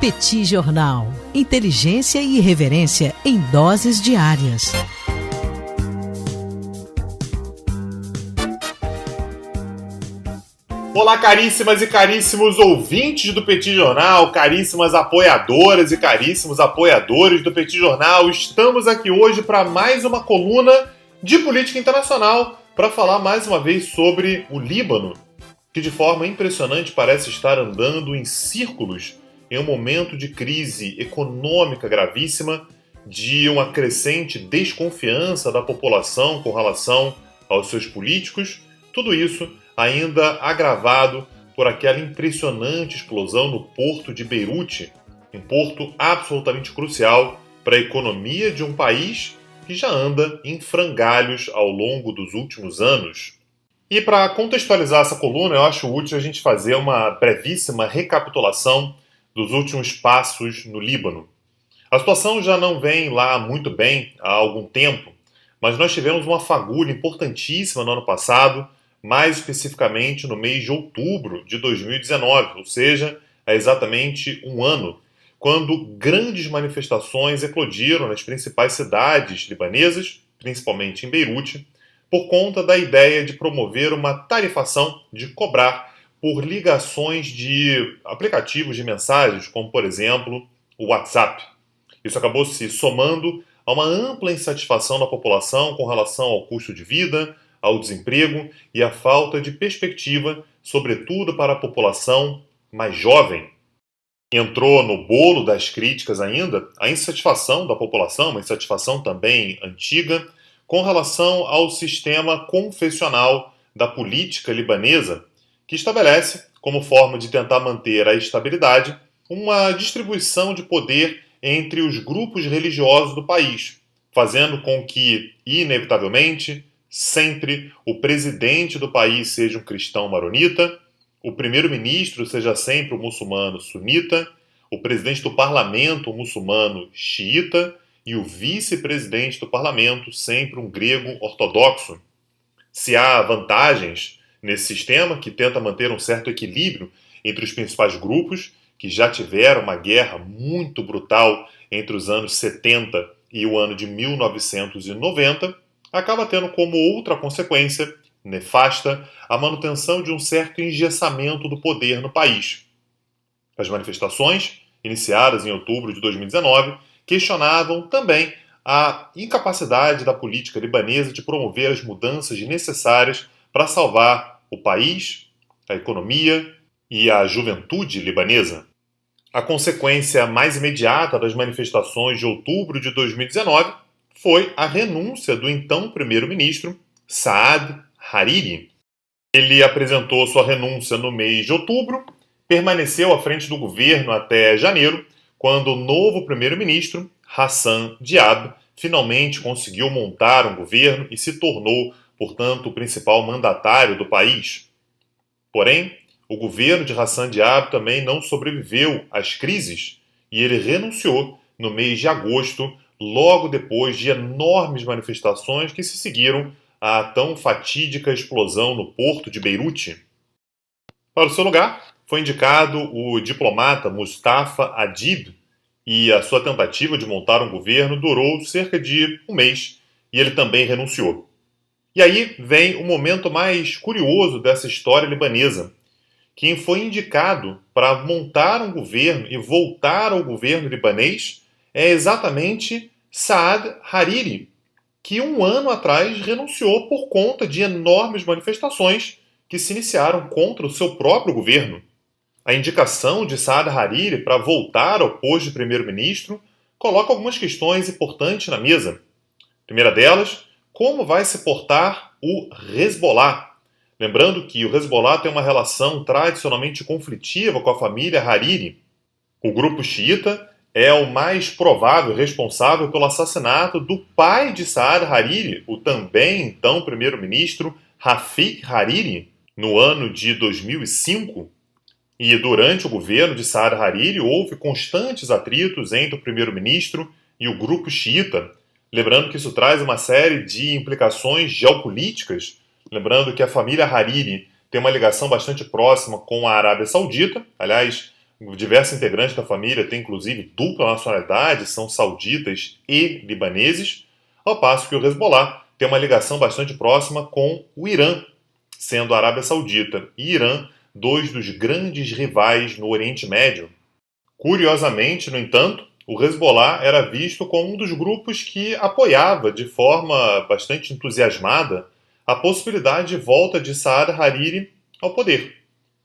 Petit Jornal. Inteligência e irreverência em doses diárias. Olá, caríssimas e caríssimos ouvintes do Petit Jornal, caríssimas apoiadoras e caríssimos apoiadores do Petit Jornal. Estamos aqui hoje para mais uma coluna de política internacional para falar mais uma vez sobre o Líbano, que de forma impressionante parece estar andando em círculos em um momento de crise econômica gravíssima, de uma crescente desconfiança da população com relação aos seus políticos, tudo isso ainda agravado por aquela impressionante explosão no porto de Beirute, um porto absolutamente crucial para a economia de um país que já anda em frangalhos ao longo dos últimos anos. E para contextualizar essa coluna, eu acho útil a gente fazer uma brevíssima recapitulação dos últimos passos no Líbano. A situação já não vem lá muito bem há algum tempo, mas nós tivemos uma fagulha importantíssima no ano passado, mais especificamente no mês de outubro de 2019, ou seja, há exatamente um ano, quando grandes manifestações eclodiram nas principais cidades libanesas, principalmente em Beirute, por conta da ideia de promover uma tarifação de cobrar por ligações de aplicativos de mensagens, como, por exemplo, o WhatsApp. Isso acabou se somando a uma ampla insatisfação da população com relação ao custo de vida, ao desemprego e à falta de perspectiva, sobretudo para a população mais jovem. Entrou no bolo das críticas ainda a insatisfação da população, uma insatisfação também antiga, com relação ao sistema confessional da política libanesa, que estabelece, como forma de tentar manter a estabilidade, uma distribuição de poder entre os grupos religiosos do país, fazendo com que, inevitavelmente, sempre o presidente do país seja um cristão maronita, o primeiro-ministro seja sempre um muçulmano sunita, o presidente do parlamento um muçulmano xiita e o vice-presidente do parlamento sempre um grego ortodoxo. Se há vantagens nesse sistema, que tenta manter um certo equilíbrio entre os principais grupos, que já tiveram uma guerra muito brutal entre os anos 70 e o ano de 1990, acaba tendo como outra consequência nefasta a manutenção de um certo engessamento do poder no país. As manifestações, iniciadas em outubro de 2019, questionavam também a incapacidade da política libanesa de promover as mudanças necessárias para salvar o país, a economia e a juventude libanesa. A consequência mais imediata das manifestações de outubro de 2019 foi a renúncia do então primeiro-ministro Saad Hariri. Ele apresentou sua renúncia no mês de outubro, permaneceu à frente do governo até janeiro, quando o novo primeiro-ministro, Hassan Diab, finalmente conseguiu montar um governo e se tornou, portanto, o principal mandatário do país. Porém, o governo de Hassan Diab também não sobreviveu às crises e ele renunciou no mês de agosto, logo depois de enormes manifestações que se seguiram à tão fatídica explosão no porto de Beirute. Para o seu lugar, foi indicado o diplomata Mustafa Adib, e a sua tentativa de montar um governo durou cerca de um mês, e ele também renunciou. E aí vem o momento mais curioso dessa história libanesa. Quem foi indicado para montar um governo e voltar ao governo libanês é exatamente Saad Hariri, que um ano atrás renunciou por conta de enormes manifestações que se iniciaram contra o seu próprio governo. A indicação de Saad Hariri para voltar ao posto de primeiro-ministro coloca algumas questões importantes na mesa. A primeira delas, como vai se portar o Hezbollah? Lembrando que o Hezbollah tem uma relação tradicionalmente conflitiva com a família Hariri. O grupo xiita é o mais provável responsável pelo assassinato do pai de Saad Hariri, o também então primeiro-ministro Rafik Hariri, no ano de 2005. E durante o governo de Saad Hariri houve constantes atritos entre o primeiro-ministro e o grupo xiita. Lembrando que isso traz uma série de implicações geopolíticas. Lembrando que a família Hariri tem uma ligação bastante próxima com a Arábia Saudita. Aliás, Diversos integrantes da família têm inclusive dupla nacionalidade, são sauditas e libaneses, ao passo que o Hezbollah tem uma ligação bastante próxima com o Irã, sendo a Arábia Saudita e Irã dois dos grandes rivais no Oriente Médio. Curiosamente, no entanto, o Hezbollah era visto como um dos grupos que apoiava de forma bastante entusiasmada a possibilidade de volta de Saad Hariri ao poder.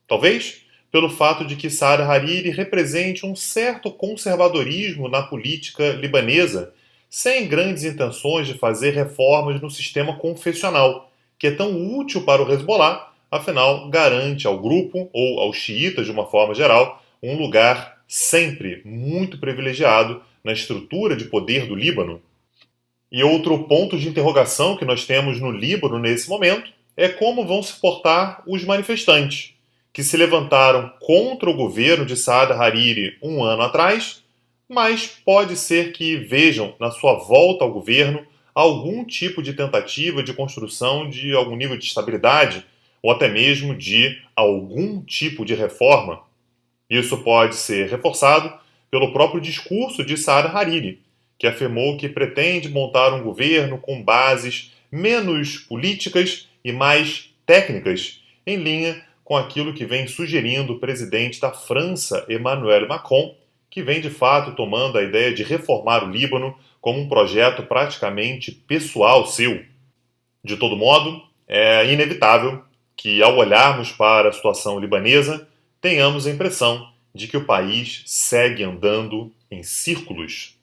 Talvez pelo fato de que Saad Hariri represente um certo conservadorismo na política libanesa, sem grandes intenções de fazer reformas no sistema confessional, que é tão útil para o Hezbollah, afinal garante ao grupo, ou aos xiitas de uma forma geral, um lugar sempre muito privilegiado na estrutura de poder do Líbano. E outro ponto de interrogação que nós temos no Líbano nesse momento é como vão se portar os manifestantes, que se levantaram contra o governo de Saad Hariri um ano atrás, mas pode ser que vejam na sua volta ao governo algum tipo de tentativa de construção de algum nível de estabilidade ou até mesmo de algum tipo de reforma. Isso pode ser reforçado pelo próprio discurso de Saad Hariri, que afirmou que pretende montar um governo com bases menos políticas e mais técnicas, em linha com aquilo que vem sugerindo o presidente da França, Emmanuel Macron, que vem de fato tomando a ideia de reformar o Líbano como um projeto praticamente pessoal seu. De todo modo, é inevitável que, ao olharmos para a situação libanesa, tenhamos a impressão de que o país segue andando em círculos.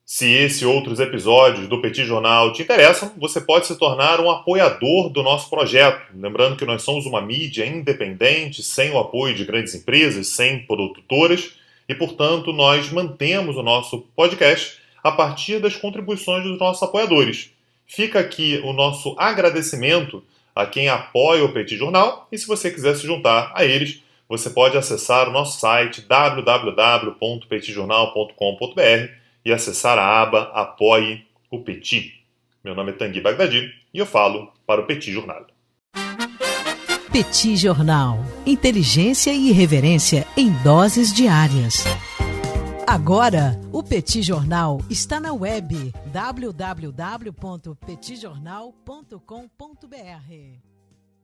Se esse e outros episódios do Petit Jornal te interessam, você pode se tornar um apoiador do nosso projeto. Lembrando que nós somos uma mídia independente, sem o apoio de grandes empresas, sem produtoras, e, portanto, nós mantemos o nosso podcast a partir das contribuições dos nossos apoiadores. Fica aqui o nosso agradecimento a quem apoia o Petit Jornal, e se você quiser se juntar a eles, você pode acessar o nosso site www.petitjornal.com.br e acessar a aba Apoie o Petit. Meu nome é Tanguy Bagdadi e eu falo para o Petit Jornal. Petit Jornal. Inteligência e irreverência em doses diárias. Agora, o Petit Jornal está na web www.petitjornal.com.br.